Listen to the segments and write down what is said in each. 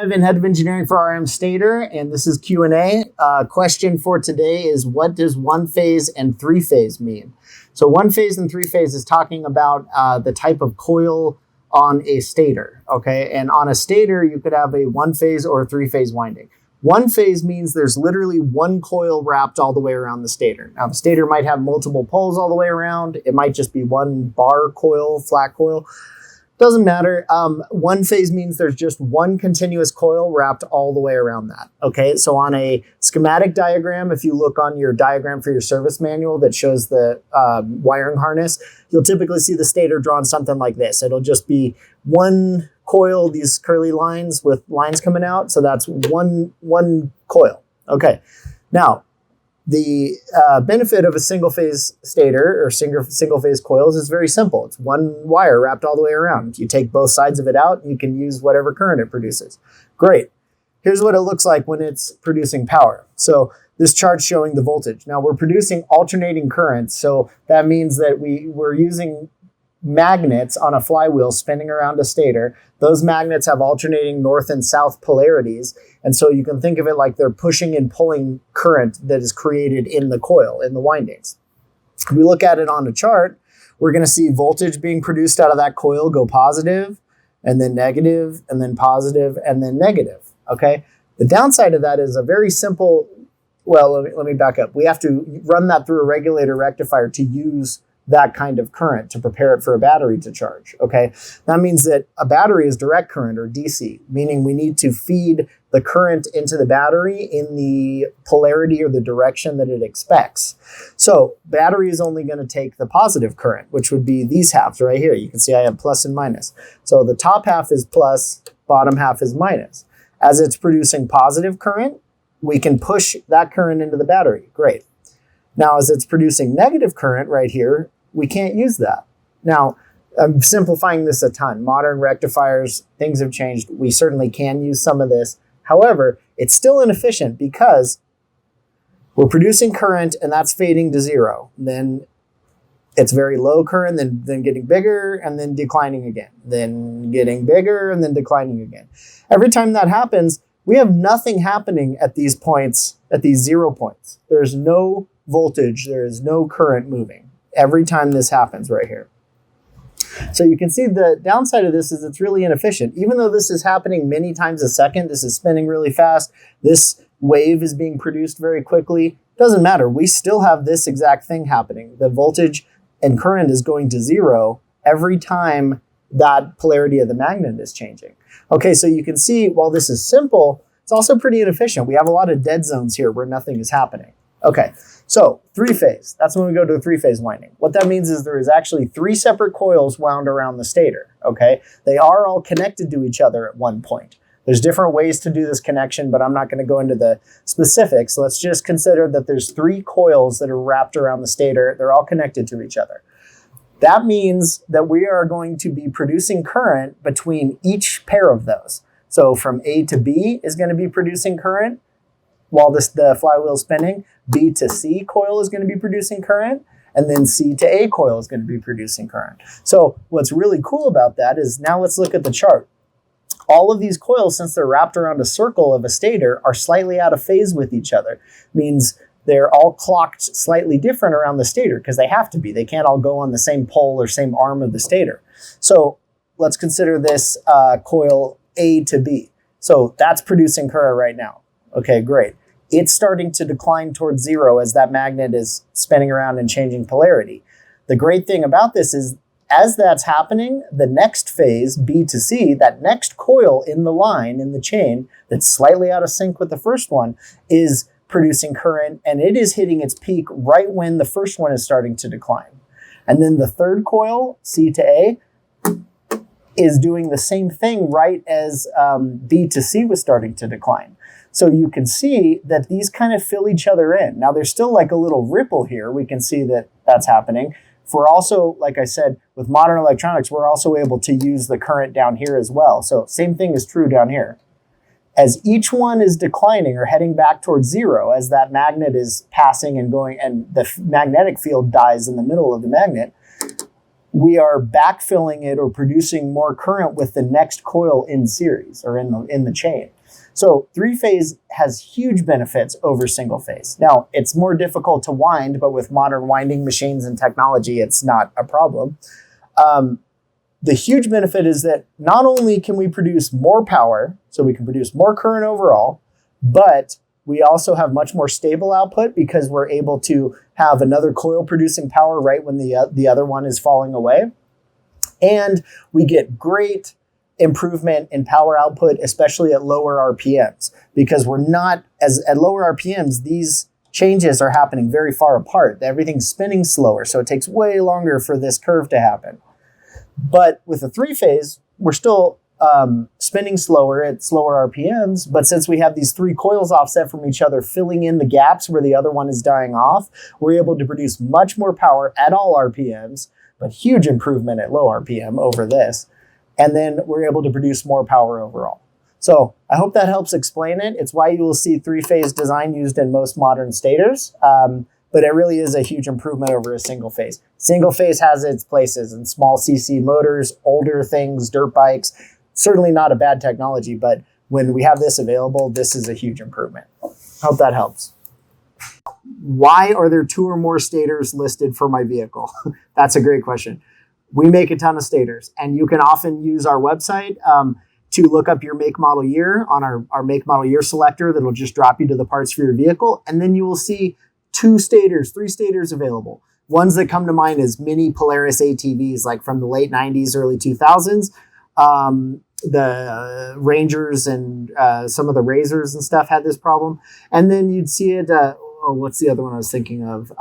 Evan, Head of Engineering for RMSTATOR, and this is Q&A. Question for today is, what does one phase and three phase mean? So one phase and three phase is talking about the type of coil on a stator, okay? And on a stator, you could have a one phase or a three phase winding. One phase means there's literally one coil wrapped all the way around the stator. Now, the stator might have multiple poles all the way around. It might just be one bar coil, flat coil. Doesn't matter. One phase means there's just one continuous coil wrapped all the way around that. Okay, so on a schematic diagram, if you look on your diagram for your service manual that shows the wiring harness, you'll typically see the stator drawn something like this. It'll just be one coil, these curly lines with lines coming out. So that's one coil. Okay, now the benefit of a single phase stator or single phase coils is very simple. It's one wire wrapped all the way around. You take both sides of it out, and you can use whatever current it produces. Great. Here's what it looks like when it's producing power. So this chart's showing the voltage. Now we're producing alternating currents. So that means that we're using magnets on a flywheel spinning around a stator. Those magnets have alternating north and south polarities. And so you can think of it like they're pushing and pulling current that is created in the coil, in the windings. If we look at it on a chart, we're going to see voltage being produced out of that coil go positive, and then negative, and then positive, and then negative. Okay. The downside of that is a very simple, well, let me back up. We have to run that through a regulator rectifier to use that kind of current to prepare it for a battery to charge, okay? That means that a battery is direct current or DC, meaning we need to feed the current into the battery in the polarity or the direction that it expects. So battery is only going to take the positive current, which would be these halves right here. You can see I have plus and minus. So the top half is plus, bottom half is minus. As it's producing positive current, we can push that current into the battery. Great. Now, as it's producing negative current right here, we can't use that. Now, I'm simplifying this a ton. Modern rectifiers, things have changed. We certainly can use some of this. However, it's still inefficient because we're producing current and that's fading to zero. Then it's very low current, then getting bigger and then declining again. Then getting bigger and then declining again. Every time that happens, we have nothing happening at these points, at these 0 points. There's no voltage, there is no current moving every time this happens right here. So you can see the downside of this is it's really inefficient. Even though this is happening many times a second, this is spinning really fast, this wave is being produced very quickly, doesn't matter. We still have this exact thing happening. The voltage and current is going to zero every time that polarity of the magnet is changing. Okay, so you can see while this is simple, it's also pretty inefficient. We have a lot of dead zones here where nothing is happening. Okay, so three phase, that's when we go to a three phase winding. What that means is there is actually three separate coils wound around the stator, okay? They are all connected to each other at one point. There's different ways to do this connection, but I'm not gonna go into the specifics. Let's just consider that there's three coils that are wrapped around the stator. They're all connected to each other. That means that we are going to be producing current between each pair of those. So from A to B is gonna be producing current while the flywheel is spinning. B to C coil is going to be producing current, and then C to A coil is going to be producing current. So what's really cool about that is, now let's look at the chart. All of these coils, since they're wrapped around a circle of a stator, are slightly out of phase with each other. Means they're all clocked slightly different around the stator because they have to be. They can't all go on the same pole or same arm of the stator. So let's consider this coil A to B. So that's producing current right now. Okay, great. It's starting to decline towards zero as that magnet is spinning around and changing polarity. The great thing about this is, as that's happening, the next phase, B to C, that next coil in the line, in the chain, that's slightly out of sync with the first one, is producing current, and it is hitting its peak right when the first one is starting to decline. And then the third coil, C to A, is doing the same thing right as B to C was starting to decline. So you can see that these kind of fill each other in. Now there's still like a little ripple here. We can see that that's happening. We're also, like I said, with modern electronics, we're also able to use the current down here as well. So same thing is true down here. As each one is declining or heading back towards zero, as that magnet is passing and going and the magnetic field dies in the middle of the magnet, we are backfilling it or producing more current with the next coil in series or in the chain. So three-phase has huge benefits over single-phase. Now, it's more difficult to wind, but with modern winding machines and technology, it's not a problem. The huge benefit is that not only can we produce more power, so we can produce more current overall, but we also have much more stable output because we're able to have another coil producing power right when the other one is falling away. And we get great improvement in power output, especially at lower RPMs, because we're not, at lower RPMs, these changes are happening very far apart. Everything's spinning slower, so it takes way longer for this curve to happen. But with a three-phase, we're still spinning slower at slower RPMs, but since we have these three coils offset from each other, filling in the gaps where the other one is dying off, we're able to produce much more power at all RPMs, but huge improvement at low RPM over this. And then we're able to produce more power overall. So I hope that helps explain it. It's why you will see three-phase design used in most modern stators, but it really is a huge improvement over a single phase. Single phase has its places in small CC motors, older things, dirt bikes. Certainly not a bad technology, but when we have this available, this is a huge improvement. Hope that helps. Why are there 2 or more stators listed for my vehicle? That's a great question. We make a ton of stators, and you can often use our website to look up your make, model, year on our make, model, year selector that'll just drop you to the parts for your vehicle. And then you will see 2 stators, 3 stators available. Ones that come to mind is mini Polaris ATVs, like from the late 90s, early 2000s. The Rangers and some of the Razors and stuff had this problem. And then you'd see it, what's the other one I was thinking of?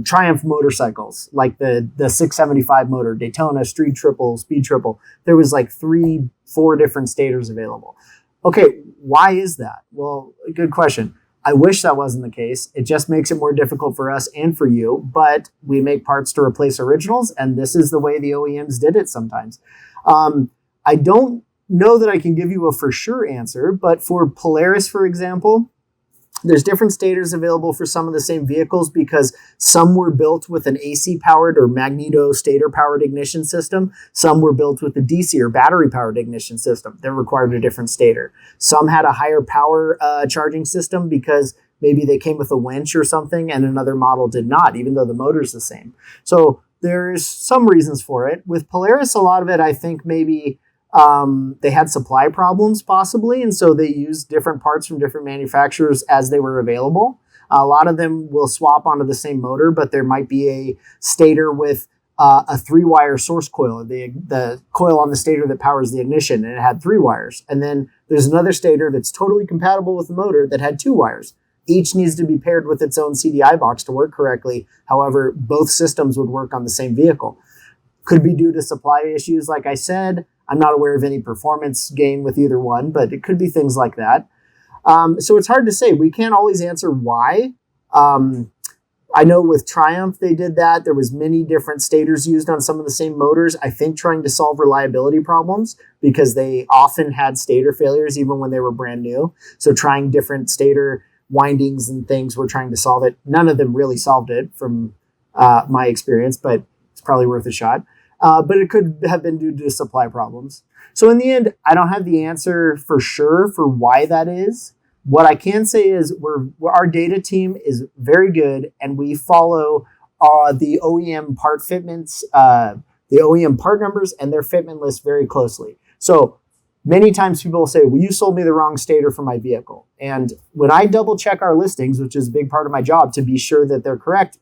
Triumph motorcycles, like the 675 motor, Daytona, Street Triple, Speed Triple. There was like 3-4 different stators available. Okay, why is that? Well, good question. I wish that wasn't the case. It just makes it more difficult for us and for you, but we make parts to replace originals, and this is the way the OEMs did it sometimes. I don't know that I can give you a for sure answer, but for Polaris, for example, there's different stators available for some of the same vehicles because some were built with an AC powered or magneto stator powered ignition system. Some were built with a DC or battery powered ignition system that required a different stator. Some had a higher power charging system because maybe they came with a winch or something and another model did not, even though the motor's the same. So there's some reasons for it. With Polaris, a lot of it, I think maybe they had supply problems possibly, and so they used different parts from different manufacturers as they were available. A lot of them will swap onto the same motor, but there might be a stator with a 3-wire source coil, the coil on the stator that powers the ignition, and it had 3 wires. And then there's another stator that's totally compatible with the motor that had 2 wires. Each needs to be paired with its own CDI box to work correctly. However, both systems would work on the same vehicle. Could be due to supply issues, like I said. I'm not aware of any performance gain with either one, but it could be things like that. So it's hard to say. We can't always answer why. I know with Triumph, they did that. There was many different stators used on some of the same motors, I think trying to solve reliability problems because they often had stator failures even when they were brand new. So trying different stator windings and things, we're trying to solve it. None of them really solved it from my experience, but it's probably worth a shot. But it could have been due to supply problems. So in the end, I don't have the answer for sure for why that is. What I can say is our data team is very good, and we follow the OEM part fitments, the OEM part numbers, and their fitment list very closely. So many times people will say, well, you sold me the wrong stator for my vehicle. And when I double check our listings, which is a big part of my job to be sure that they're correct,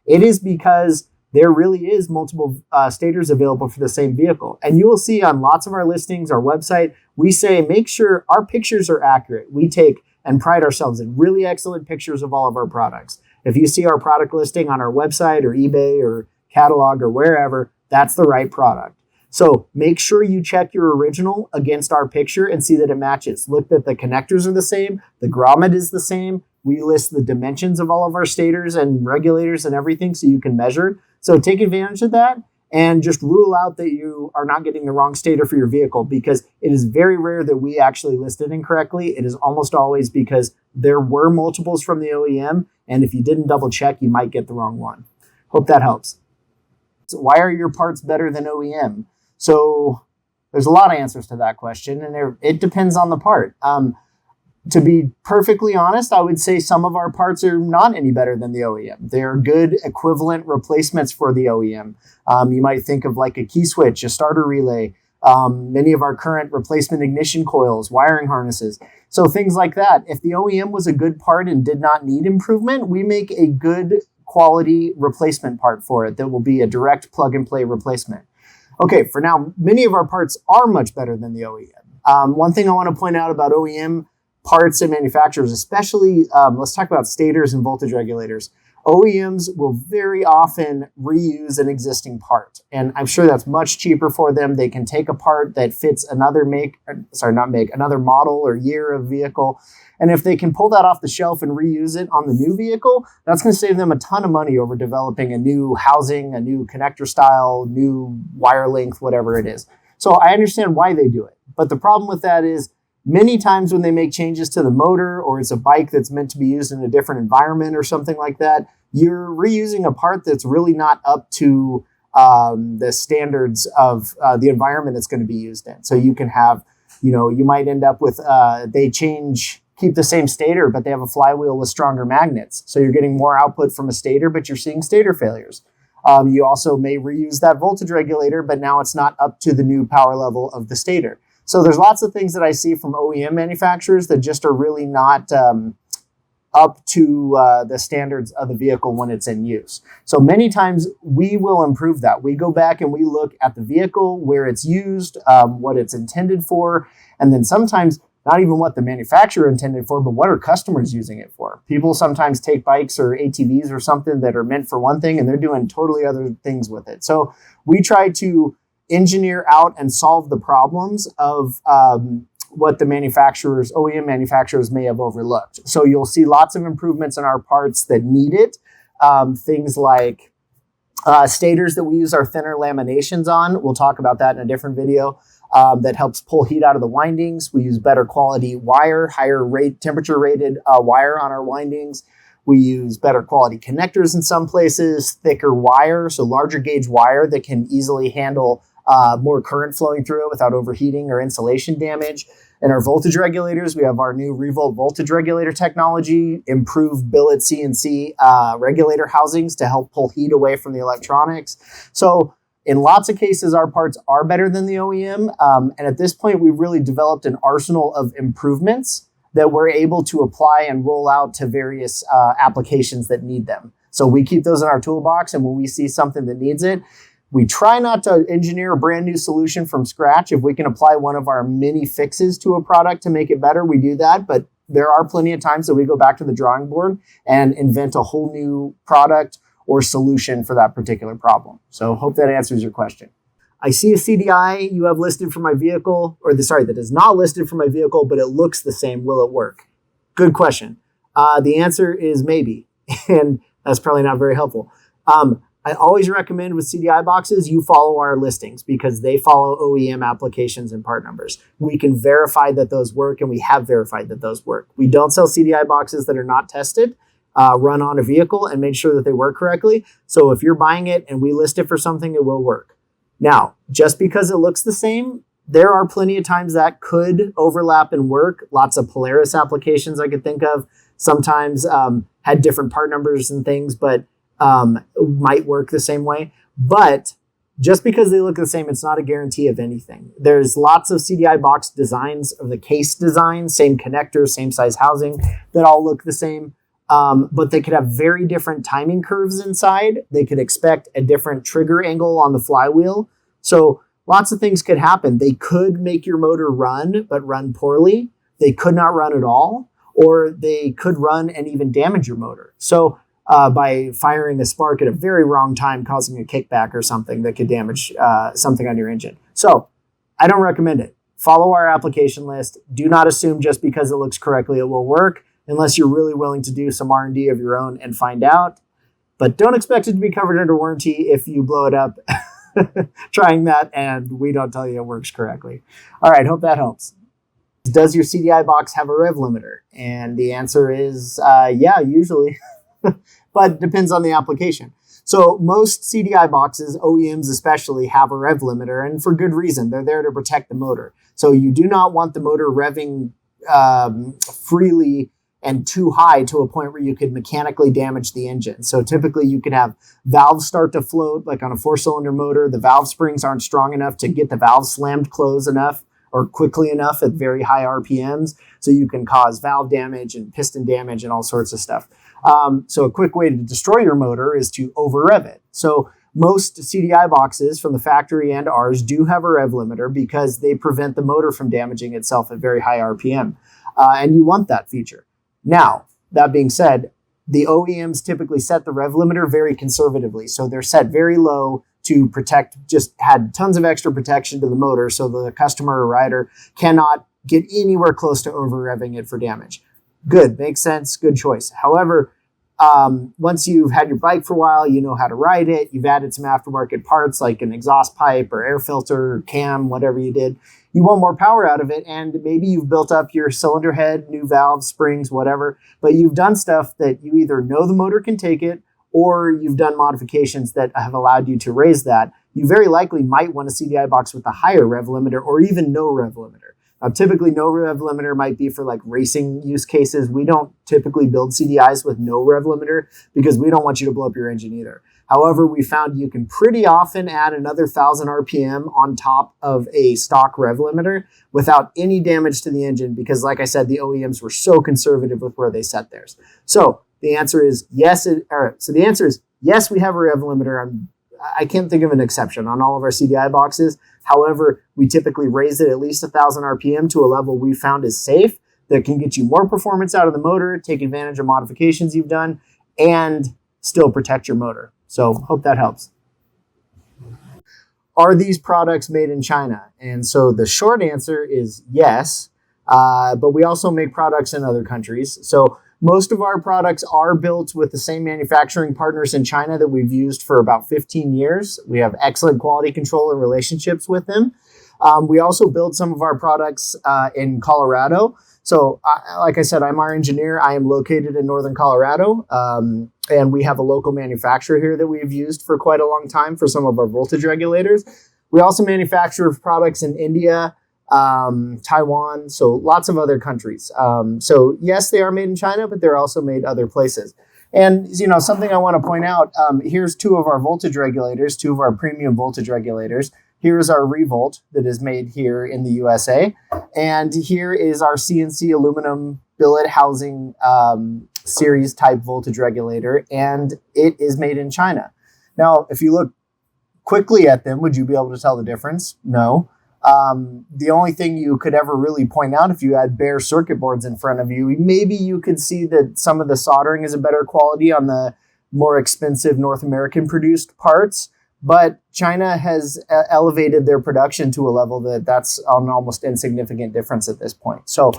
it is because there really is multiple stators available for the same vehicle. And you will see on lots of our listings, our website, we say, make sure our pictures are accurate. We take and pride ourselves in really excellent pictures of all of our products. If you see our product listing on our website or eBay or catalog or wherever, that's the right product. So make sure you check your original against our picture and see that it matches. Look that the connectors are the same, the grommet is the same. We list the dimensions of all of our stators and regulators and everything so you can measure. So take advantage of that and just rule out that you are not getting the wrong stator for your vehicle because it is very rare that we actually list it incorrectly. It is almost always because there were multiples from the OEM, and if you didn't double check, you might get the wrong one. Hope that helps. why are your parts better than OEM? So there's a lot of answers to that question, and it depends on the part. To be perfectly honest, I would say some of our parts are not any better than the OEM. They're good equivalent replacements for the OEM. You might think of like a key switch, a starter relay, many of our current replacement ignition coils, wiring harnesses. So things like that. If the OEM was a good part and did not need improvement, we make a good quality replacement part for it that will be a direct plug and play replacement. Okay, for now, many of our parts are much better than the OEM. One thing I want to point out about OEM parts and manufacturers, especially, let's talk about stators and voltage regulators. OEMs will very often reuse an existing part, and I'm sure that's much cheaper for them. They can take a part that fits another another model or year of vehicle, and if they can pull that off the shelf and reuse it on the new vehicle, that's going to save them a ton of money over developing a new housing, a new connector style, new wire length, whatever it is. So I understand why they do it, but the problem with that is many times when they make changes to the motor, or it's a bike that's meant to be used in a different environment or something like that, you're reusing a part that's really not up to the standards of the environment it's going to be used in. So you can have, you might end up with, keep the same stator, but they have a flywheel with stronger magnets. So you're getting more output from a stator, but you're seeing stator failures. You also may reuse that voltage regulator, but now it's not up to the new power level of the stator. So there's lots of things that I see from OEM manufacturers that just are really not up to the standards of the vehicle when it's in use. So many times we will improve that. We go back and we look at the vehicle, where it's used, what it's intended for, and then sometimes not even what the manufacturer intended for, but what are customers using it for. People sometimes take bikes or ATVs or something that are meant for one thing, and they're doing totally other things with it. So we try to engineer out and solve the problems of what the OEM manufacturers may have overlooked. So you'll see lots of improvements in our parts that need it. Things like stators that we use our thinner laminations on. We'll talk about that in a different video. That helps pull heat out of the windings. We use better quality wire, higher temperature rated wire on our windings. We use better quality connectors in some places, thicker wire, so larger gauge wire that can easily handle more current flowing through it without overheating or insulation damage. In our voltage regulators, we have our new REVOLT voltage regulator technology, improved billet CNC regulator housings to help pull heat away from the electronics. So in lots of cases, our parts are better than the OEM. And at this point, we've really developed an arsenal of improvements that we're able to apply and roll out to various applications that need them. So we keep those in our toolbox, and when we see something that needs it, we try not to engineer a brand new solution from scratch. If we can apply one of our many fixes to a product to make it better, we do that. But there are plenty of times that we go back to the drawing board and invent a whole new product or solution for that particular problem. So hope that answers your question. I see a CDI you have listed for my vehicle, that is not listed for my vehicle, but it looks the same. Will it work? Good question. The answer is maybe, and that's probably not very helpful. I always recommend with CDI boxes, you follow our listings because they follow OEM applications and part numbers. We can verify that those work, and we have verified that those work. We don't sell CDI boxes that are not tested, run on a vehicle, and made sure that they work correctly. So if you're buying it and we list it for something, it will work. Now, just because it looks the same, there are plenty of times that could overlap and work. Lots of Polaris applications I could think of sometimes had different part numbers and things, but might work the same way. But just because they look the same, it's not a guarantee of anything. There's lots of CDI box designs of the case design, same connector, same size housing, that all look the same. But they could have very different timing curves inside. They could expect a different trigger angle on the flywheel. So lots of things could happen. They could make your motor run, but run poorly. They could not run at all, or they could run and even damage your motor. So by firing a spark at a very wrong time, causing a kickback or something that could damage something on your engine. So I don't recommend it. Follow our application list. Do not assume just because it looks correctly it will work, unless you're really willing to do some R&D of your own and find out. But don't expect it to be covered under warranty if you blow it up trying that and we don't tell you it works correctly. All right, hope that helps. Does your CDI box have a rev limiter? And the answer is yeah, usually. But depends on the application. So most CDI boxes, OEMs especially, have a rev limiter, and for good reason. They're there to protect the motor. So you do not want the motor revving freely and too high to a point where you could mechanically damage the engine. So typically you could have valves start to float, like on a 4-cylinder motor. The valve springs aren't strong enough to get the valve slammed closed enough or quickly enough at very high RPMs. So you can cause valve damage and piston damage and all sorts of stuff. So a quick way to destroy your motor is to over rev it. So most CDI boxes from the factory and ours do have a rev limiter because they prevent the motor from damaging itself at very high RPM. And you want that feature. Now, that being said, the OEMs typically set the rev limiter very conservatively. So they're set very low to protect, just had tons of extra protection to the motor so the customer or rider cannot get anywhere close to over revving it for damage. Good, makes sense, good choice. However, once you've had your bike for a while, you know how to ride it, you've added some aftermarket parts like an exhaust pipe or air filter, or cam, whatever you did, you want more power out of it, and maybe you've built up your cylinder head, new valves, springs, whatever, but you've done stuff that you either know the motor can take it, or you've done modifications that have allowed you to raise that. You very likely might want a CDI box with a higher rev limiter or even no rev limiter. Now, typically no rev limiter might be for like racing use cases. We don't typically build CDIs with no rev limiter because we don't want you to blow up your engine either. However, we found you can pretty often add another 1,000 RPM on top of a stock rev limiter without any damage to the engine because, like I said, the OEMs were so conservative with where they set theirs. So the answer is yes. Yes, we have a rev limiter. I can't think of an exception on all of our CDI boxes. However, we typically raise it at least 1,000 RPM to a level we found is safe that can get you more performance out of the motor, take advantage of modifications you've done, and still protect your motor. So hope that helps. Are these products made in China? And so the short answer is yes, but we also make products in other countries. So most of our products are built with the same manufacturing partners in China that we've used for about 15 years. We have excellent quality control and relationships with them. We also build some of our products in Colorado. So like I said, I'm our engineer. I am located in Northern Colorado. And we have a local manufacturer here that we've used for quite a long time for some of our voltage regulators. We also manufacture products in India, Taiwan, so lots of other countries. So yes, they are made in China, but they're also made other places. And, you know, something I want to point out, here's two of our voltage regulators, two of our premium voltage regulators. Here's our REVOLT that is made here in the USA. And here is our CNC aluminum billet housing series type voltage regulator, and it is made in China. Now, if you look quickly at them, would you be able to tell the difference? No. The only thing you could ever really point out if you had bare circuit boards in front of you, maybe you could see that some of the soldering is a better quality on the more expensive North American produced parts. But China has elevated their production to a level that's an almost insignificant difference at this point. So,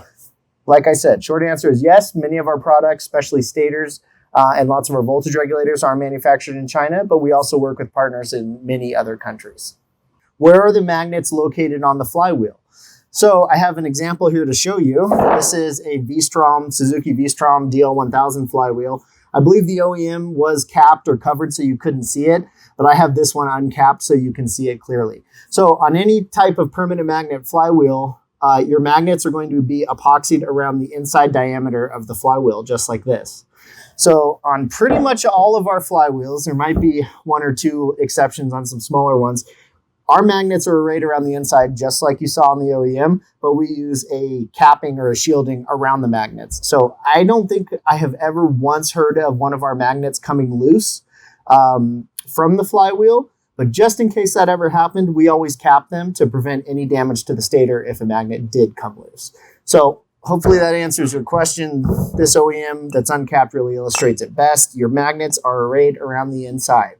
like I said, short answer is yes. Many of our products, especially stators and lots of our voltage regulators, are manufactured in China, but we also work with partners in many other countries. Where are the magnets located on the flywheel? So I have an example here to show you. This is a Suzuki V-Strom DL1000 flywheel. I believe the OEM was capped or covered so you couldn't see it, but I have this one uncapped so you can see it clearly. So on any type of permanent magnet flywheel, your magnets are going to be epoxied around the inside diameter of the flywheel, just like this. So on pretty much all of our flywheels, there might be one or two exceptions on some smaller ones, our magnets are arrayed around the inside, just like you saw on the OEM, but we use a capping or a shielding around the magnets. So I don't think I have ever once heard of one of our magnets coming loose from the flywheel, but just in case that ever happened, we always cap them to prevent any damage to the stator if a magnet did come loose. So hopefully that answers your question. This OEM that's uncapped really illustrates it best. Your magnets are arrayed around the inside.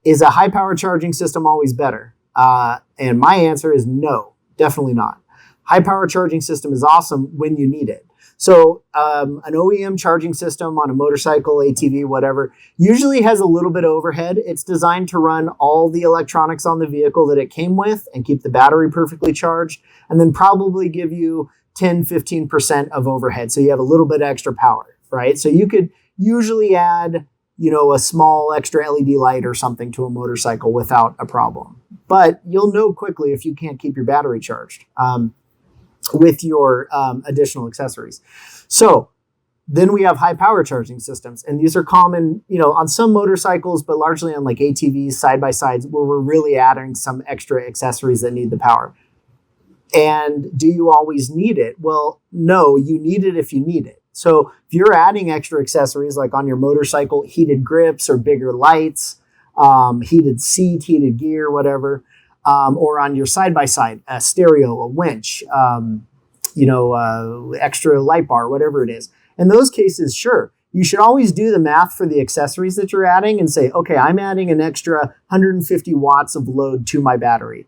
Is a high power charging system always better? And my answer is no, definitely not. High power charging system is awesome when you need it. So an OEM charging system on a motorcycle, ATV, whatever, usually has a little bit of overhead. It's designed to run all the electronics on the vehicle that it came with and keep the battery perfectly charged, and then probably give you 10, 15% of overhead. So you have a little bit extra power, right? So you could usually add a small extra LED light or something to a motorcycle without a problem. But you'll know quickly if you can't keep your battery charged with your additional accessories. So then we have high power charging systems. And these are common, on some motorcycles, but largely on like ATVs, side-by-sides, where we're really adding some extra accessories that need the power. And do you always need it? Well, no, you need it if you need it. So if you're adding extra accessories like on your motorcycle, heated grips or bigger lights, heated seat, heated gear, whatever, or on your side-by-side, a stereo, a winch, extra light bar, whatever it is. In those cases, sure, you should always do the math for the accessories that you're adding and say, okay, I'm adding an extra 150 watts of load to my battery.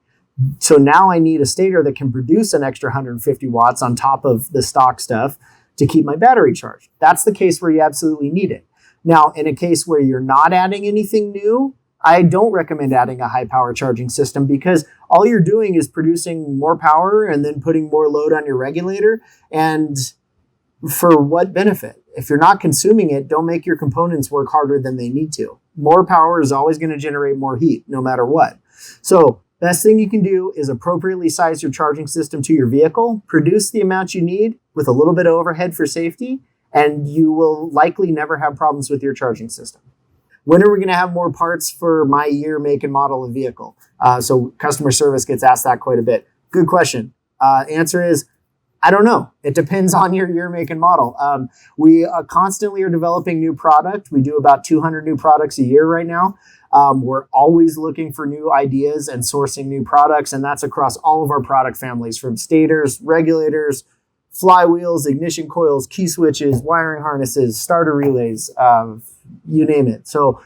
So now I need a stator that can produce an extra 150 watts on top of the stock stuff to keep my battery charged. That's the case where you absolutely need it. Now, in a case where you're not adding anything new, I don't recommend adding a high power charging system because all you're doing is producing more power and then putting more load on your regulator. And for what benefit? If you're not consuming it, don't make your components work harder than they need to. More power is always going to generate more heat, no matter what. So best thing you can do is appropriately size your charging system to your vehicle, produce the amount you need with a little bit of overhead for safety, and you will likely never have problems with your charging system. When are we going to have more parts for my year, make, and model of vehicle? So customer service gets asked that quite a bit. Good question. Answer is, I don't know. It depends on your year, make, and model. We constantly are developing new product. We do about 200 new products a year right now. We're always looking for new ideas and sourcing new products, and that's across all of our product families, from stators, regulators, flywheels, ignition coils, key switches, wiring harnesses, starter relays, you name it. So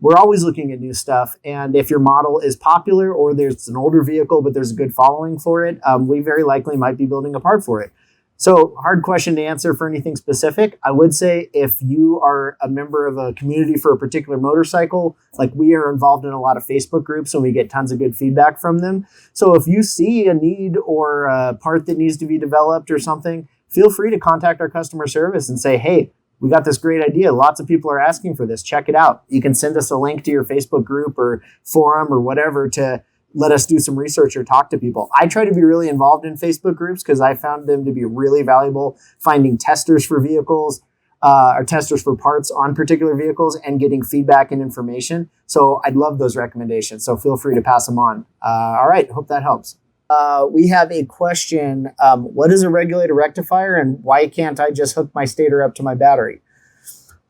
we're always looking at new stuff. And if your model is popular or there's an older vehicle, but there's a good following for it, we very likely might be building a part for it. So hard question to answer for anything specific. I would say if you are a member of a community for a particular motorcycle, like we are involved in a lot of Facebook groups and we get tons of good feedback from them. So if you see a need or a part that needs to be developed or something, feel free to contact our customer service and say, hey, we got this great idea. Lots of people are asking for this. Check it out. You can send us a link to your Facebook group or forum or whatever to let us do some research or talk to people. I try to be really involved in Facebook groups because I found them to be really valuable, finding testers for vehicles or testers for parts on particular vehicles and getting feedback and information. So I'd love those recommendations. So feel free to pass them on. All right. Hope that helps. We have a question. What is a regulator rectifier and why can't I just hook my stator up to my battery?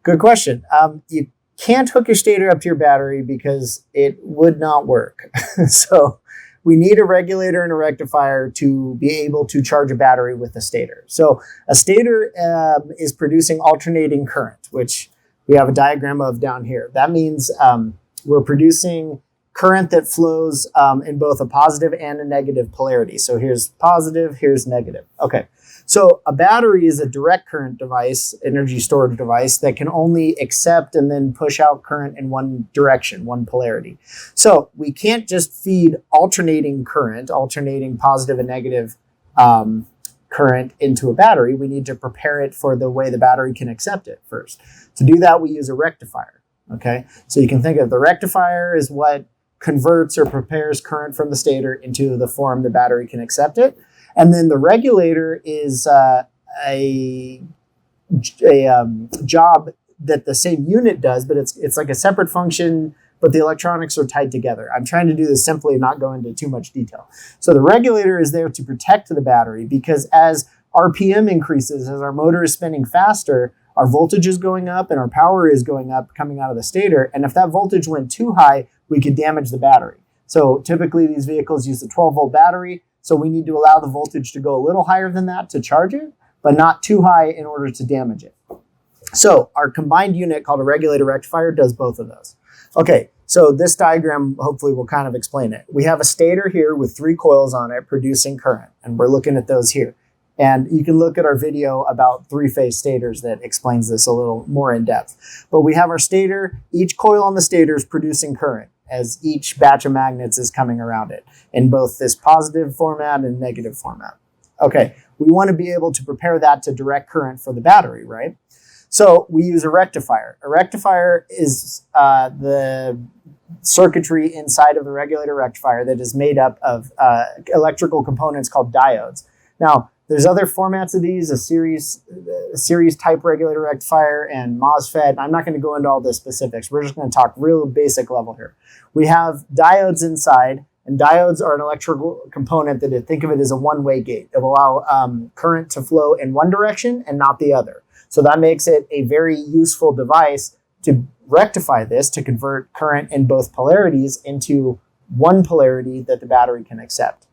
Good question. You can't hook your stator up to your battery because it would not work. So we need a regulator and a rectifier to be able to charge a battery with a stator. So a stator is producing alternating current, which we have a diagram of down here. That means we're producing current that flows in both a positive and a negative polarity. So here's positive, here's negative. Okay. So a battery is a direct current device, energy storage device that can only accept and then push out current in one direction, one polarity. So we can't just feed alternating current, alternating positive and negative current into a battery. We need to prepare it for the way the battery can accept it first. To do that, we use a rectifier. Okay. So you can think of the rectifier as what converts or prepares current from the stator into the form the battery can accept it. And then the regulator is a job that the same unit does, but it's like a separate function, but the electronics are tied together. I'm trying to do this simply and not go into too much detail. So the regulator is there to protect the battery because as RPM increases, as our motor is spinning faster, our voltage is going up and our power is going up coming out of the stator. And if that voltage went too high, we could damage the battery. So typically these vehicles use a 12-volt battery. So we need to allow the voltage to go a little higher than that to charge it, but not too high in order to damage it. So our combined unit called a regulator rectifier does both of those. Okay, so this diagram hopefully will kind of explain it. We have a stator here with 3 coils on it producing current, and we're looking at those here. And you can look at our video about 3-phase stators that explains this a little more in depth. But we have our stator, each coil on the stator is producing current as each batch of magnets is coming around it in both this positive format and negative format. Okay, we want to be able to prepare that to direct current for the battery, right? So we use a rectifier. A rectifier is the circuitry inside of the regulator rectifier that is made up of electrical components called diodes. Now, there's other formats of these, a series type regulator rectifier and MOSFET. I'm not going to go into all the specifics. We're just going to talk real basic level here. We have diodes inside, and diodes are an electrical component that, think of it as a one-way gate. It will allow current to flow in one direction and not the other. So that makes it a very useful device to rectify this, to convert current in both polarities into one polarity that the battery can accept.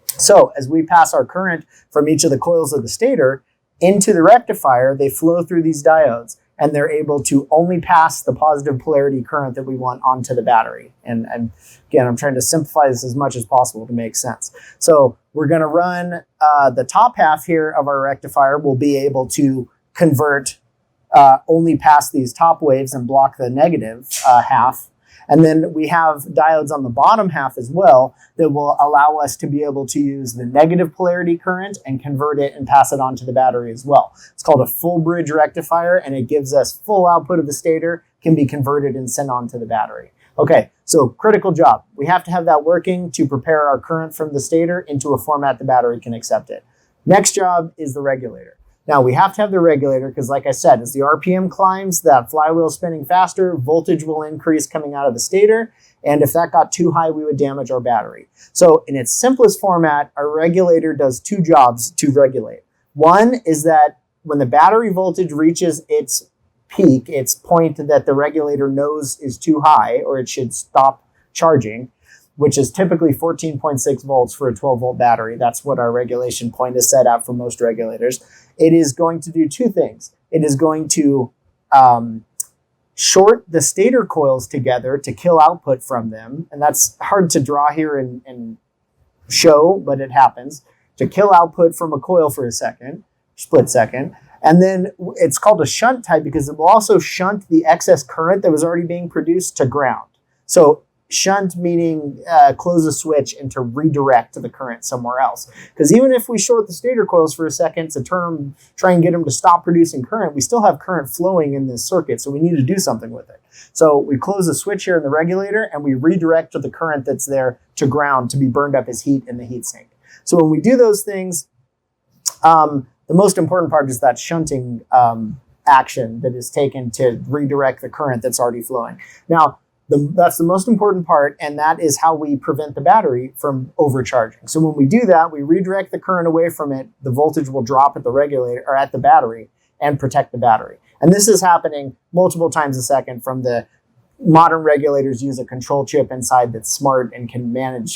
So as we pass our current from each of the coils of the stator into the rectifier, they flow through these diodes, and they're able to only pass the positive polarity current that we want onto the battery. And again, I'm trying to simplify this as much as possible to make sense. So we're going to run the top half here of our rectifier will be able to convert only past these top waves and block the negative half. And then we have diodes on the bottom half as well that will allow us to be able to use the negative polarity current and convert it and pass it on to the battery as well. It's called a full bridge rectifier, and it gives us full output of the stator, can be converted and sent on to the battery. Okay, so critical job. We have to have that working to prepare our current from the stator into a format the battery can accept it. Next job is the regulator. Now, we have to have the regulator because, like I said, as the RPM climbs, that flywheel spinning faster, voltage will increase coming out of the stator. And if that got too high, we would damage our battery. So in its simplest format, our regulator does two jobs to regulate. One is that when the battery voltage reaches its peak, its point that the regulator knows is too high or it should stop charging, which is typically 14.6 volts for a 12-volt battery. That's what our regulation point is set at for most regulators. It is going to do two things. It is going to short the stator coils together to kill output from them. And that's hard to draw here and show, but it happens. To kill output from a coil for a second, split second. And then it's called a shunt type because it will also shunt the excess current that was already being produced to ground. So shunt meaning close a switch and to redirect the current somewhere else. Because even if we short the stator coils for a second to try and get them to stop producing current, we still have current flowing in this circuit, so we need to do something with it. So we close a switch here in the regulator and we redirect the current that's there to ground to be burned up as heat in the heatsink. So when we do those things, the most important part is that shunting action that is taken to redirect the current that's already flowing. Now, that's the most important part, and that is how we prevent the battery from overcharging. So when we do that, we redirect the current away from it, the voltage will drop at the regulator or at the battery and protect the battery. And this is happening multiple times a second. From the modern regulators use a control chip inside that's smart and can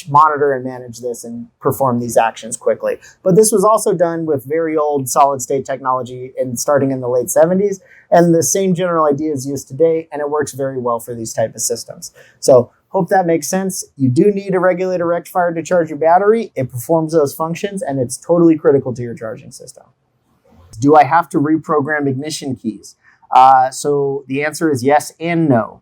monitor and manage this and perform these actions quickly. But this was also done with very old solid state technology starting in the late 70s. And the same general idea is used today, and it works very well for these type of systems. So hope that makes sense. You do need a regulator rectifier to charge your battery. It performs those functions, and it's totally critical to your charging system. Do I have to reprogram ignition keys? So the answer is yes and no.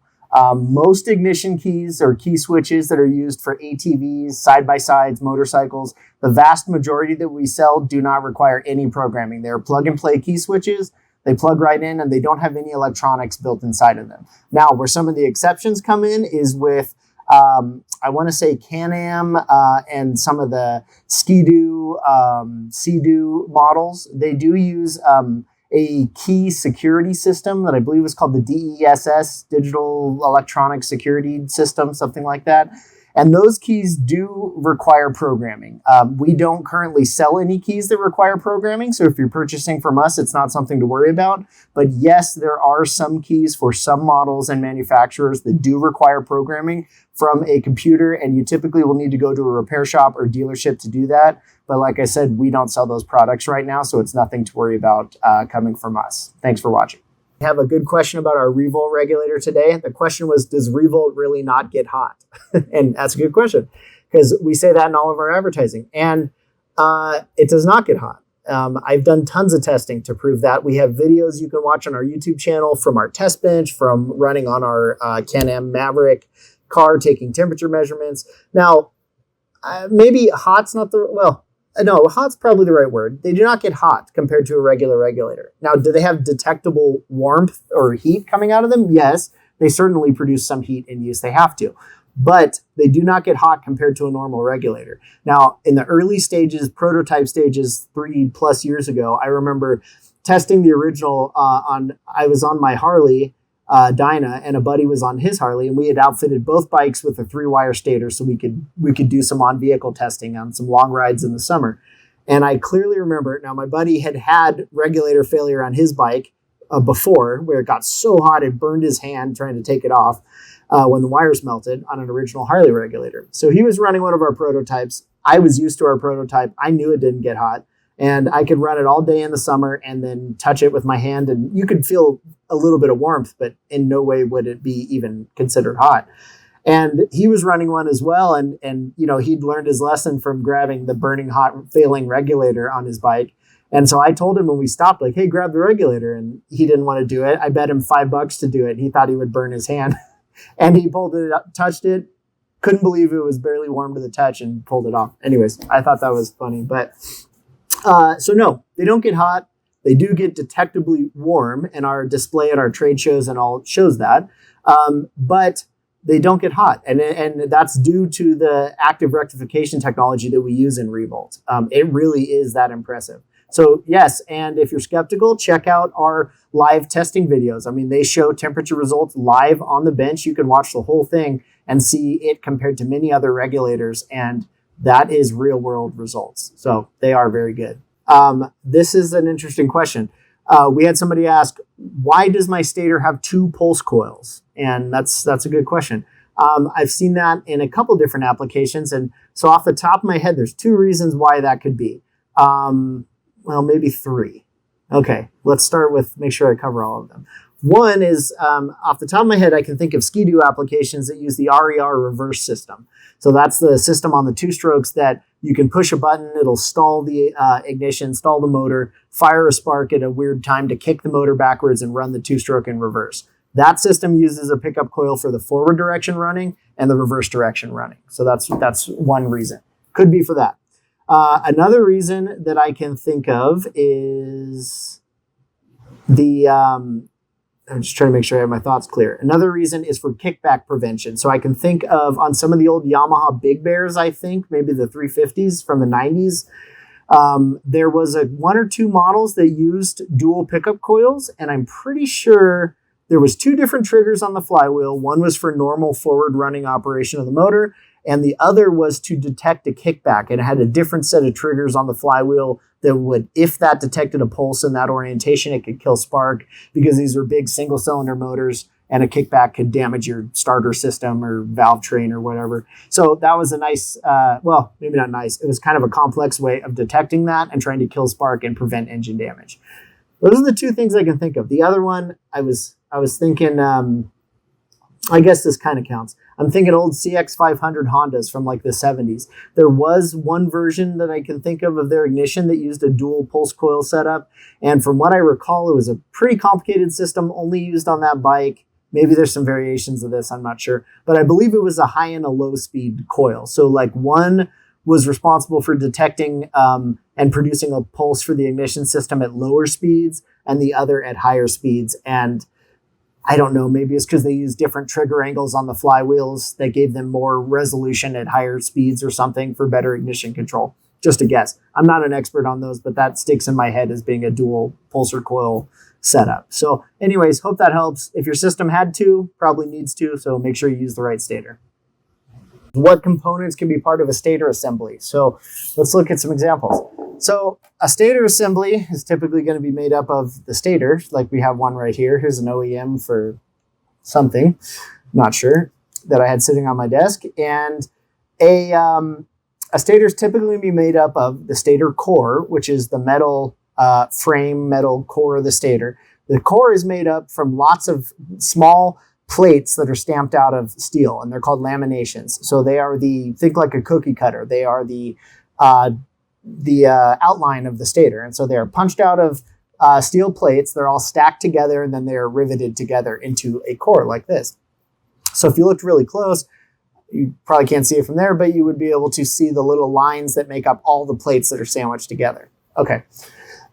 Most ignition keys or key switches that are used for ATVs, side-by-sides, motorcycles, the vast majority that we sell do not require any programming. They're plug-and-play key switches. They plug right in and they don't have any electronics built inside of them. Now, where some of the exceptions come in is with, I want to say Can-Am and some of the Ski-Doo, Sea-Doo models. They do use a key security system that I believe is called the DESS, Digital Electronic Security System, something like that. And those keys do require programming. We don't currently sell any keys that require programming. So if you're purchasing from us, it's not something to worry about. But yes, there are some keys for some models and manufacturers that do require programming from a computer. And you typically will need to go to a repair shop or dealership to do that. But like I said, we don't sell those products right now. So it's nothing to worry about coming from us. Thanks for watching. We have a good question about our REVOLT regulator today. The question was, does REVOLT really not get hot? And that's a good question because we say that in all of our advertising. And it does not get hot. I've done tons of testing to prove that. We have videos you can watch on our YouTube channel from our test bench, from running on our Can-Am Maverick car, taking temperature measurements. Now, maybe hot's not the, well, no, hot's probably the right word. They do not get hot compared to a regular regulator. Now, do they have detectable warmth or heat coming out of them? Yes, they certainly produce some heat in use. They have to. But they do not get hot compared to a normal regulator. Now, in the early stages, prototype stages 3+ years ago, I remember testing the original I was on my Harley, Dyna, and a buddy was on his Harley, and we had outfitted both bikes with a 3-wire stator so we could do some on-vehicle testing on some long rides in the summer. And I clearly remember it. Now, my buddy had regulator failure on his bike before, where it got so hot it burned his hand trying to take it off when the wires melted on an original Harley regulator. So he was running one of our prototypes. I was used to our prototype. I knew it didn't get hot. And I could run it all day in the summer and then touch it with my hand. And you could feel a little bit of warmth, but in no way would it be even considered hot. And he was running one as well. And he'd learned his lesson from grabbing the burning hot failing regulator on his bike. And so I told him when we stopped, like, hey, grab the regulator. And he didn't want to do it. I bet him $5 to do it. He thought he would burn his hand. And he pulled it up, touched it, couldn't believe it was barely warm to the touch, and pulled it off. Anyways, I thought that was funny. But so no, they don't get hot. They do get detectably warm, and our display at our trade shows and all shows that. But they don't get hot. And that's due to the active rectification technology that we use in REVOLT. It really is that impressive. So yes, and if you're skeptical, check out our live testing videos. I mean, they show temperature results live on the bench. You can watch the whole thing and see it compared to many other regulators, and that is real world results. So they are very good. This is an interesting question. We had somebody ask, why does my stator have 2 pulse coils? And that's a good question. I've seen that in a couple different applications. And so off the top of my head, there's 2 reasons why that could be. Well, maybe 3. Okay, let's start with, make sure I cover all of them. One is, off the top of my head, I can think of Ski-Doo applications that use the RER reverse system. So that's the system on the 2 strokes that you can push a button, it'll stall the ignition, stall the motor, fire a spark at a weird time to kick the motor backwards and run the 2-stroke in reverse. That system uses a pickup coil for the forward direction running and the reverse direction running. So that's one reason. Could be for that. Another reason that I can think of is I'm just trying to make sure I have my thoughts clear. Another reason is for kickback prevention. So I can think of on some of the old Yamaha Big Bears, I think, maybe the 350s from the 90s, there was 1 or 2 models that used dual pickup coils, and I'm pretty sure there was 2 different triggers on the flywheel. One was for normal forward running operation of the motor, and the other was to detect a kickback. And it had a different set of triggers on the flywheel that would, if that detected a pulse in that orientation, it could kill spark, because these are big single cylinder motors and a kickback could damage your starter system or valve train or whatever. So that was a nice, well, maybe not nice. It was kind of a complex way of detecting that and trying to kill spark and prevent engine damage. Those are the 2 things I can think of. The other one, I was thinking, I guess this kind of counts. I'm thinking old CX500 Hondas from like the 70s. There was one version that I can think of their ignition that used a dual pulse coil setup. And from what I recall, it was a pretty complicated system only used on that bike. Maybe there's some variations of this, I'm not sure. But I believe it was a high and a low speed coil. So like one was responsible for detecting and producing a pulse for the ignition system at lower speeds and the other at higher speeds. And I don't know, maybe it's because they use different trigger angles on the flywheels that gave them more resolution at higher speeds or something for better ignition control. Just a guess. I'm not an expert on those, but that sticks in my head as being a dual pulsar coil setup. So anyways, hope that helps. If your system had 2, probably needs 2, so make sure you use the right stator. What components can be part of a stator assembly? So let's look at some examples. So a stator assembly is typically going to be made up of the stator, like we have one right here. Here's an OEM for something, not sure, that I had sitting on my desk. And a stator is typically going to be made up of the stator core, which is the metal frame, metal core of the stator. The core is made up from lots of small plates that are stamped out of steel, and they're called laminations. So they are think like a cookie cutter. They are the outline of the stator. And so they are punched out of steel plates. They're all stacked together, and then they are riveted together into a core like this. So if you looked really close, You probably can't see it from there, but you would be able to see the little lines that make up all the plates that are sandwiched together. Okay.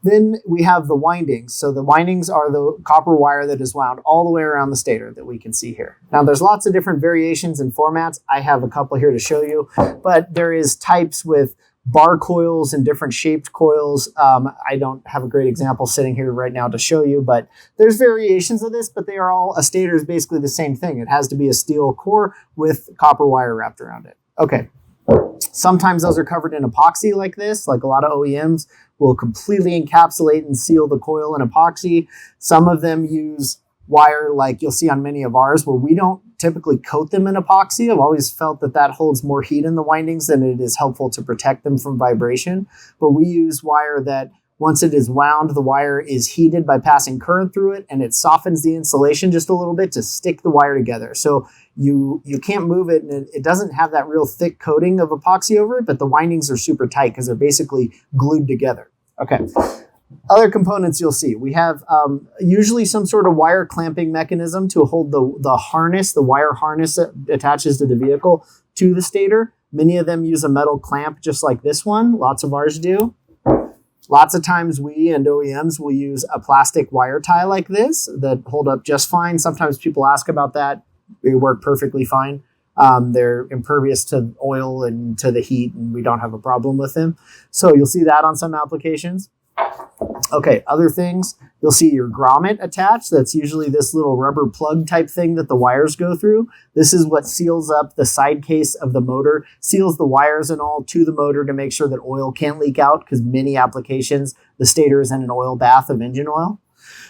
Then we have the windings. So the windings are the copper wire that is wound all the way around the stator that we can see here. Now there's lots of different variations and formats. I have a couple here to show you, but there is types with bar coils and different shaped coils. I don't have a great example sitting here right now to show you, but there's variations of this, but they are all, a stator is basically the same thing. It has to be a steel core with copper wire wrapped around it. Okay. Sometimes those are covered in epoxy like this, like a lot of OEMs will completely encapsulate and seal the coil in epoxy. Some of them use wire like you'll see on many of ours where we don't typically coat them in epoxy. I've always felt that that holds more heat in the windings than it is helpful to protect them from vibration. But we use wire that once it is wound, the wire is heated by passing current through it and it softens the insulation just a little bit to stick the wire together. So you can't move it and it doesn't have that real thick coating of epoxy over it, but the windings are super tight because they're basically glued together. Okay. Other components you'll see. We have usually some sort of wire clamping mechanism to hold the harness, the wire harness that attaches to the vehicle to the stator. Many of them use a metal clamp just like this one. Lots of ours do. Lots of times we and OEMs will use a plastic wire tie like this that hold up just fine. Sometimes people ask about that. They work perfectly fine. They're impervious to oil and to the heat, and we don't have a problem with them. So you'll see that on some applications. Okay, other things, you'll see your grommet attached. That's usually this little rubber plug type thing that the wires go through. This is what seals up the side case of the motor, seals the wires and all to the motor to make sure that oil can't leak out, because many applications, the stator is in an oil bath of engine oil.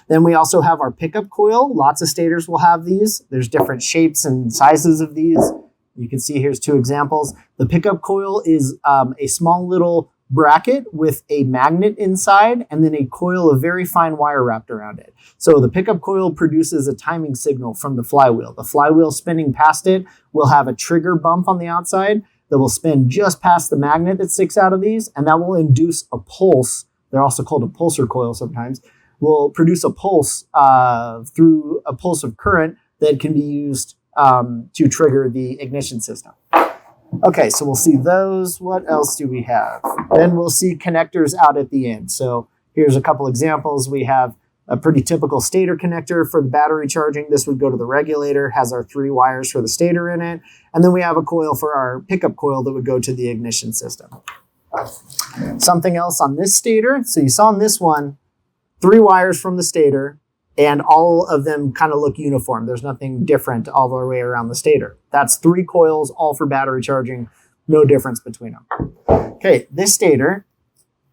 Then we also have our pickup coil. Lots of stators will have these. There's different shapes and sizes of these. You can see here's two examples. The pickup coil is a small little bracket with a magnet inside and then a coil of very fine wire wrapped around it. So the pickup coil produces a timing signal from the flywheel. The flywheel spinning past it will have a trigger bump on the outside that will spin just past the magnet that sticks out of these, and that will induce a pulse. They're also called a pulsar coil sometimes. Will produce a pulse through a pulse of current that can be used to trigger the ignition system. Okay, so we'll see those. What else do we have? Then we'll see connectors out at the end. So here's a couple examples. We have a pretty typical stator connector for the battery charging. This would go to the regulator, has our 3 wires for the stator in it. And then we have a coil for our pickup coil that would go to the ignition system. Something else on this stator. So you saw in this one, 3 wires from the stator, and all of them kind of look uniform. There's nothing different all the way around the stator. That's 3 coils, all for battery charging. No difference between them. Okay, this stator,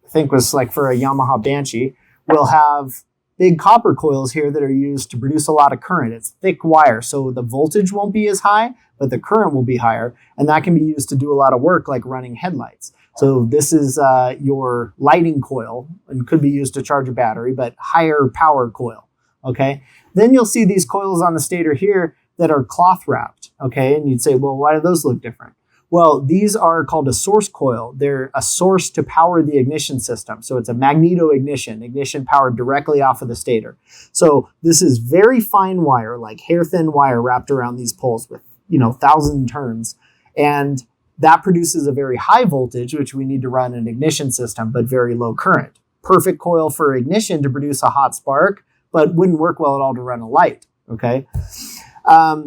I think was like for a Yamaha Banshee, will have big copper coils here that are used to produce a lot of current. It's thick wire, so the voltage won't be as high, but the current will be higher, and that can be used to do a lot of work like running headlights. So this is your lighting coil and could be used to charge a battery, but higher power coil. Okay, then you'll see these coils on the stator here that are cloth wrapped. Okay, and you'd say, well, why do those look different? Well, these are called a source coil. They're a source to power the ignition system. So it's a magneto ignition powered directly off of the stator. So this is very fine wire, like hair thin wire wrapped around these poles with, 1,000 turns. And that produces a very high voltage, which we need to run an ignition system, but very low current. Perfect coil for ignition to produce a hot spark, but wouldn't work well at all to run a light, okay?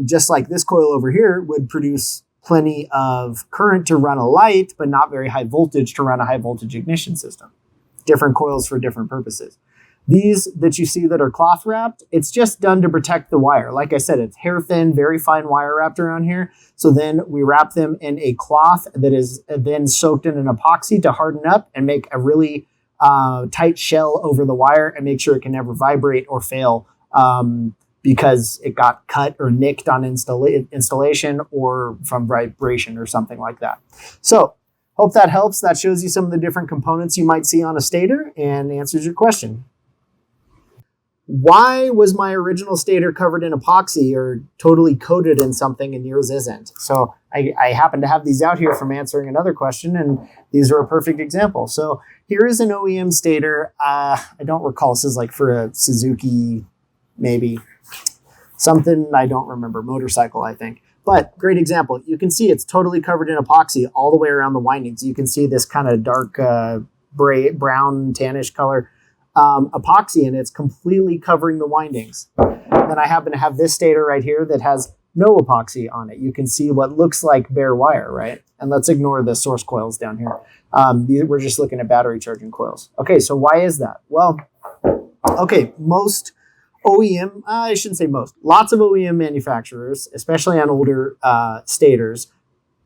Just like this coil over here would produce plenty of current to run a light, but not very high voltage to run a high voltage ignition system. Different coils for different purposes. These that you see that are cloth wrapped, it's just done to protect the wire. Like I said, it's hair thin, very fine wire wrapped around here. So then we wrap them in a cloth that is then soaked in an epoxy to harden up and make a really tight shell over the wire and make sure it can never vibrate or fail because it got cut or nicked on installation or from vibration or something like that. So hope that helps. That shows you some of the different components you might see on a stator and answers your question. Why was my original stator covered in epoxy or totally coated in something and yours isn't? So I happen to have these out here from answering another question, and these are a perfect example. So here is an OEM stator. I don't recall. This is like for a Suzuki, maybe something, I don't remember, motorcycle, I think. But great example. You can see it's totally covered in epoxy all the way around the windings. You can see this kind of dark brown tannish color epoxy, and it's completely covering the windings. Then I happen to have this stator right here that has no epoxy on it. You can see what looks like bare wire, right? And let's ignore the source coils down here. We're just looking at battery charging coils. Okay, so why is that? Well, okay, most OEM, I shouldn't say most, lots of OEM manufacturers, especially on older stators,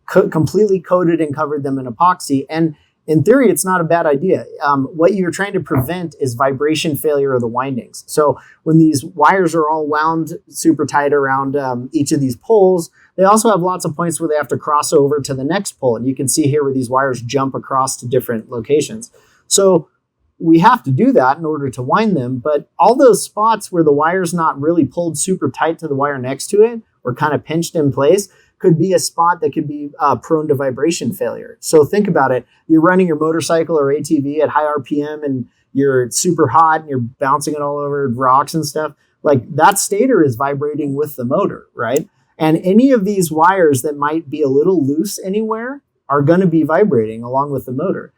completely coated and covered them in epoxy. And in theory, it's not a bad idea. What you're trying to prevent is vibration failure of the windings. So when these wires are all wound super tight around each of these poles, they also have lots of points where they have to cross over to the next pole. And you can see here where these wires jump across to different locations. So we have to do that in order to wind them. But all those spots where the wire's not really pulled super tight to the wire next to it or kind of pinched in place could be a spot that could be prone to vibration failure. So think about it. You're running your motorcycle or ATV at high RPM and you're super hot and you're bouncing it all over rocks and stuff. Like that stator is vibrating with the motor, right? And any of these wires that might be a little loose anywhere are going to be vibrating along with the motor.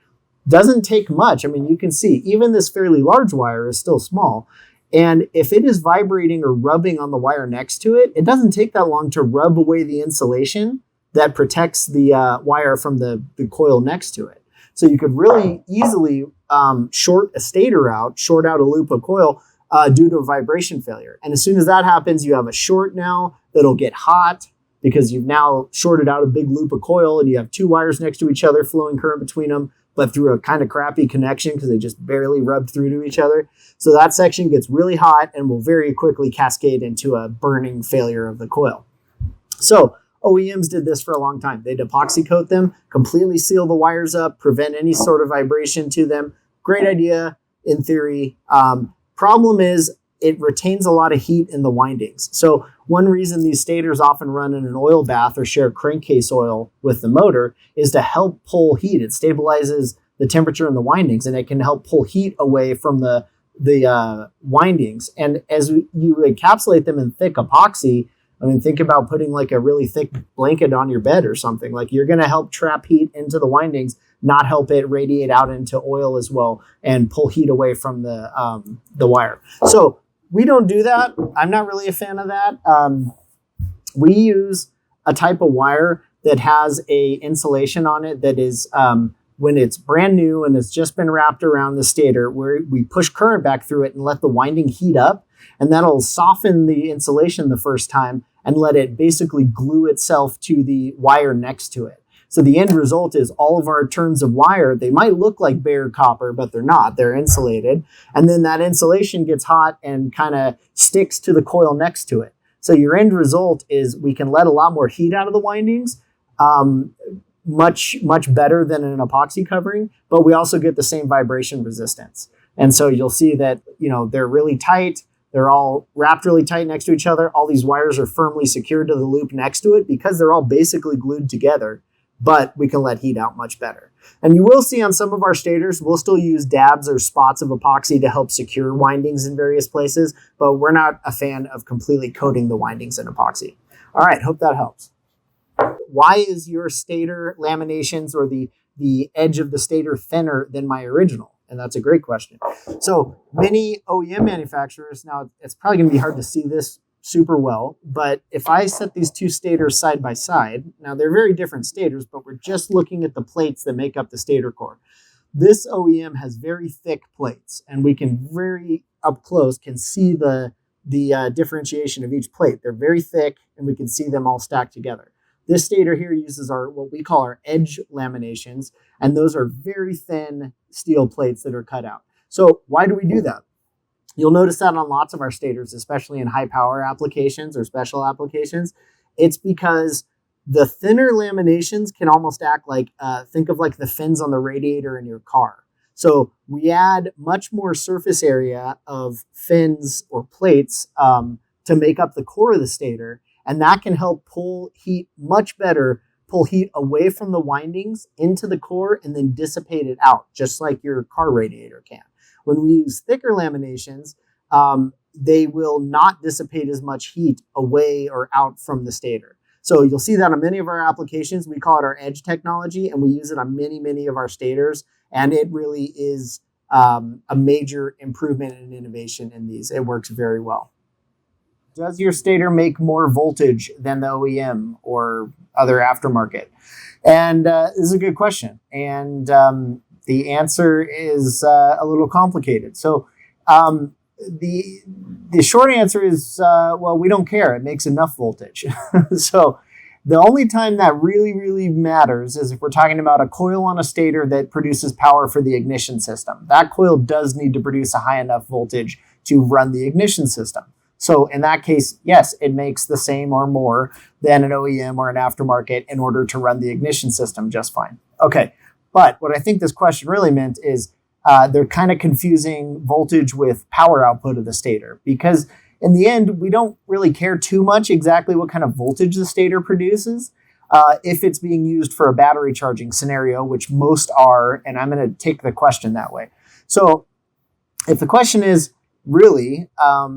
Doesn't take much. I mean, you can see even this fairly large wire is still small. And if it is vibrating or rubbing on the wire next to it, it doesn't take that long to rub away the insulation that protects the wire from the coil next to it. So you could really easily short a stator out, short out a loop of coil due to a vibration failure. And as soon as that happens, you have a short now that'll get hot because you've now shorted out a big loop of coil and you have two wires next to each other, flowing current between them, but through a kind of crappy connection because they just barely rubbed through to each other. So that section gets really hot and will very quickly cascade into a burning failure of the coil. So OEMs did this for a long time. They'd epoxy coat them, completely seal the wires up, prevent any sort of vibration to them. Great idea in theory. Problem is it retains a lot of heat in the windings. So one reason these stators often run in an oil bath or share crankcase oil with the motor is to help pull heat. It stabilizes the temperature in the windings and it can help pull heat away from the windings. And as you encapsulate them in thick epoxy, I mean, think about putting like a really thick blanket on your bed or something. Like you're going to help trap heat into the windings, not help it radiate out into oil as well and pull heat away from the wire. So we don't do that. I'm not really a fan of that. We use a type of wire that has a insulation on it that is, when it's brand new and it's just been wrapped around the stator, where we push current back through it and let the winding heat up, and that'll soften the insulation the first time and let it basically glue itself to the wire next to it. So the end result is all of our turns of wire, they might look like bare copper, but they're not. They're insulated. And then that insulation gets hot and kind of sticks to the coil next to it. So your end result is we can let a lot more heat out of the windings, much better than an epoxy covering, but we also get the same vibration resistance. And so you'll see that, you know, they're really tight. They're all wrapped really tight next to each other. All these wires are firmly secured to the loop next to it because they're all basically glued together. But we can let heat out much better. And you will see on some of our stators, we'll still use dabs or spots of epoxy to help secure windings in various places, but we're not a fan of completely coating the windings in epoxy. All right, hope that helps. Why is your stator laminations or the edge of the stator thinner than my original? And that's a great question. So many OEM manufacturers, now it's probably going to be hard to see this super well, but if I set these two stators side by side, now they're very different stators, but we're just looking at the plates that make up the stator core. This OEM has very thick plates, and we can very up close can see the differentiation of each plate. They're very thick, and we can see them all stacked together. This stator here uses our what we call our edge laminations, and those are very thin steel plates that are cut out. So why do we do that? You'll notice that on lots of our stators, especially in high power applications or special applications. It's because the thinner laminations can almost act like, think of like the fins on the radiator in your car. So we add much more surface area of fins or plates to make up the core of the stator. And that can help pull heat much better, pull heat away from the windings into the core and then dissipate it out, just like your car radiator can. When we use thicker laminations, they will not dissipate as much heat away or out from the stator. So you'll see that on many of our applications. We call it our edge technology, and we use it on many of our stators. And it really is a major improvement and innovation in these. It works very well. Does your stator make more voltage than the OEM or other aftermarket? And this is a good question. And the answer is a little complicated. So the short answer is, well, we don't care. It makes enough voltage. So the only time that really matters is if we're talking about a coil on a stator that produces power for the ignition system. That coil does need to produce a high enough voltage to run the ignition system. So in that case, yes, it makes the same or more than an OEM or an aftermarket in order to run the ignition system just fine. Okay, but what I think this question really meant is they're kind of confusing voltage with power output of the stator, because in the end, we don't really care too much exactly what kind of voltage the stator produces if it's being used for a battery charging scenario, which most are, and I'm going to take the question that way. So if the question is, really,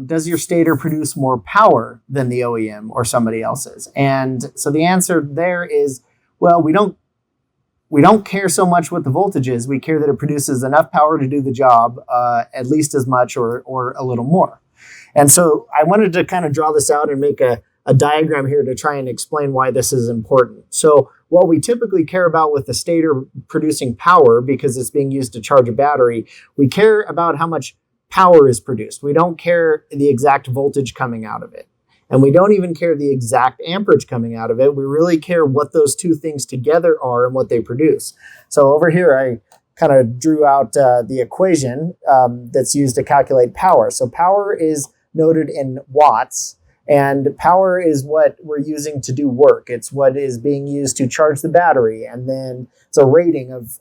does your stator produce more power than the OEM or somebody else's? And so the answer there is, well, we don't care so much what the voltage is. We care that it produces enough power to do the job, at least as much or a little more. And so I wanted to kind of draw this out and make a diagram here to try and explain why this is important. So what we typically care about with the stator producing power, because it's being used to charge a battery, we care about how much power is produced. We don't care the exact voltage coming out of it. And we don't even care the exact amperage coming out of it. We really care what those two things together are and what they produce. So over here, I kind of drew out the equation that's used to calculate power. So power is noted in watts, and power is what we're using to do work. It's what is being used to charge the battery, and then it's a rating of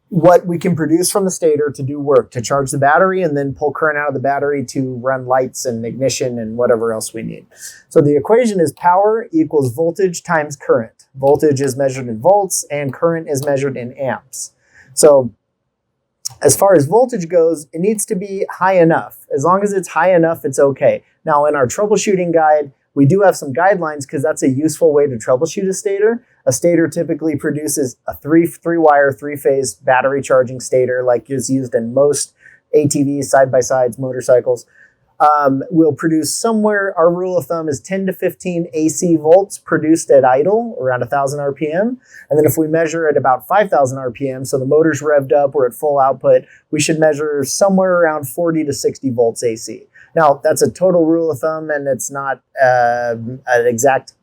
what we can produce from the stator to do work, to charge the battery and then pull current out of the battery to run lights and ignition and whatever else we need. So the equation is power equals voltage times current. Voltage is measured in volts and current is measured in amps. So as far as voltage goes, it needs to be high enough. As long as it's high enough, it's okay. Now in our troubleshooting guide, we do have some guidelines because that's a useful way to troubleshoot a stator. A stator typically produces a three-wire, three-phase battery charging stator like is used in most ATVs, side-by-sides, motorcycles. Will produce somewhere, our rule of thumb is 10 to 15 AC volts produced at idle, around 1,000 RPM. And then if we measure at about 5,000 RPM, so the motor's revved up, we're at full output, we should measure somewhere around 40 to 60 volts AC. Now, that's a total rule of thumb, and it's not an exact,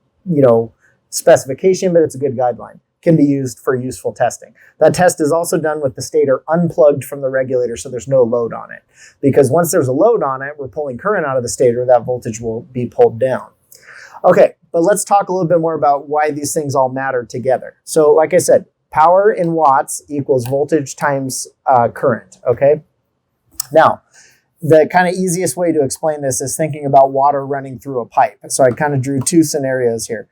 specification, but it's a good guideline. Can be used for useful testing. That test is also done with the stator unplugged from the regulator, so there's no load on it. Because once there's a load on it, we're pulling current out of the stator, that voltage will be pulled down. Okay, but let's talk a little bit more about why these things all matter together. So like I said, power in watts equals voltage times current, okay? Now, the kind of easiest way to explain this is thinking about water running through a pipe. So I kind of drew two scenarios here.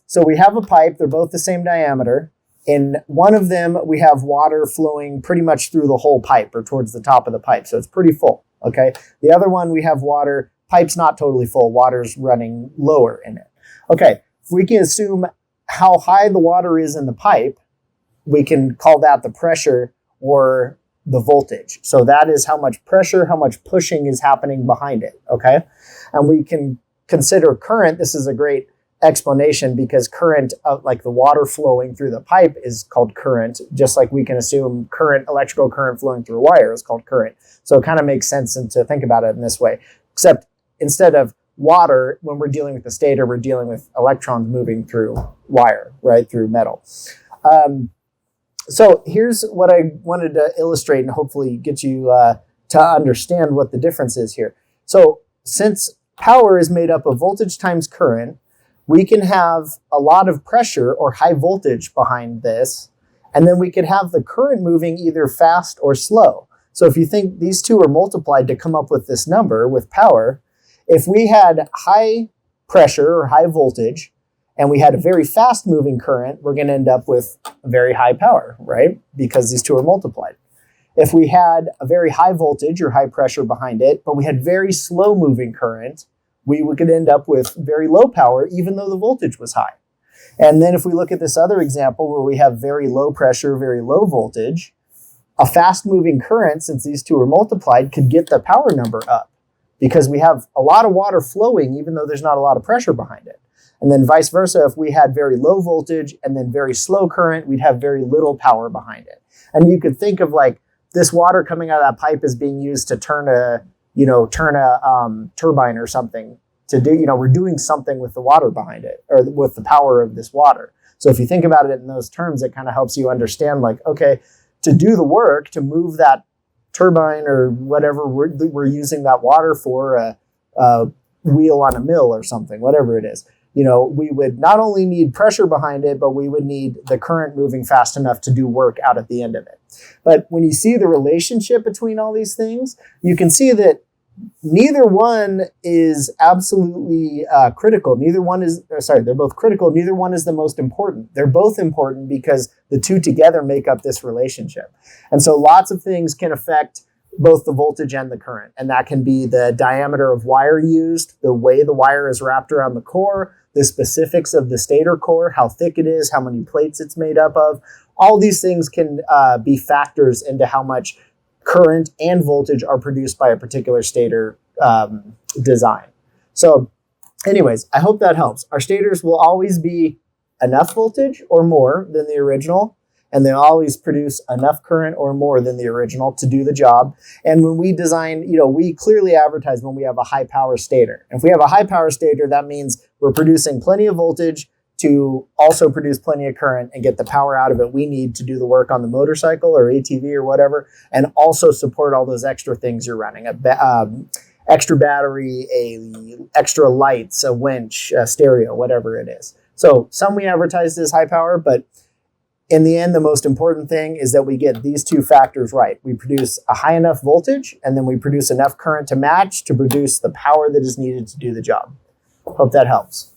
So we have a pipe, they're both the same diameter. In one of them, we have water flowing pretty much through the whole pipe or towards the top of the pipe. So it's pretty full, okay? The other one, we have water, pipe's not totally full, water's running lower in it. Okay, if we can assume how high the water is in the pipe, we can call that the pressure or the voltage. So that is how much pressure, how much pushing is happening behind it, okay? And we can consider current. This is a great explanation because current, like the water flowing through the pipe is called current, just like we can assume electrical current flowing through a wire is called current. So it kind of makes sense to think about it in this way, except instead of water, when we're dealing with the stator, we're dealing with electrons moving through wire, right, through metal. So here's what I wanted to illustrate and hopefully get you to understand what the difference is here. So since power is made up of voltage times current, we can have a lot of pressure or high voltage behind this, and then we could have the current moving either fast or slow. So if you think these two are multiplied to come up with this number with power, if we had high pressure or high voltage, and we had a very fast moving current, we're going to end up with very high power, right? Because these two are multiplied. If we had a very high voltage or high pressure behind it, but we had very slow moving current, we could end up with very low power, even though the voltage was high. And then if we look at this other example where we have very low pressure, very low voltage, a fast moving current, since these two are multiplied, could get the power number up because we have a lot of water flowing, even though there's not a lot of pressure behind it. And then vice versa, if we had very low voltage and then very slow current, we'd have very little power behind it. And you could think of like this water coming out of that pipe is being used to turn a turbine or something to do, we're doing something with the water behind it or with the power of this water. So if you think about it in those terms, it kind of helps you understand like, okay, to do the work, to move that turbine or whatever we're using that water for, a wheel on a mill or something, whatever it is, we would not only need pressure behind it, but we would need the current moving fast enough to do work out at the end of it. But when you see the relationship between all these things, you can see that neither one is absolutely critical. They're both critical. Neither one is the most important. They're both important because the two together make up this relationship. And so lots of things can affect both the voltage and the current. And that can be the diameter of wire used, the way the wire is wrapped around the core, the specifics of the stator core, how thick it is, how many plates it's made up of. All these things can be factors into how much current and voltage are produced by a particular stator design. So anyways, I hope that helps. Our stators will always be enough voltage or more than the original, and they always produce enough current or more than the original to do the job. And when we design, we clearly advertise when we have a high power stator. And if we have a high power stator, that means we're producing plenty of voltage to also produce plenty of current and get the power out of it we need to do the work on the motorcycle or ATV or whatever, and also support all those extra things you're running, extra battery, extra lights, a winch, a stereo, whatever it is. So some we advertise as high power, but in the end, the most important thing is that we get these two factors right. We produce a high enough voltage, and then we produce enough current to match to produce the power that is needed to do the job. Hope that helps.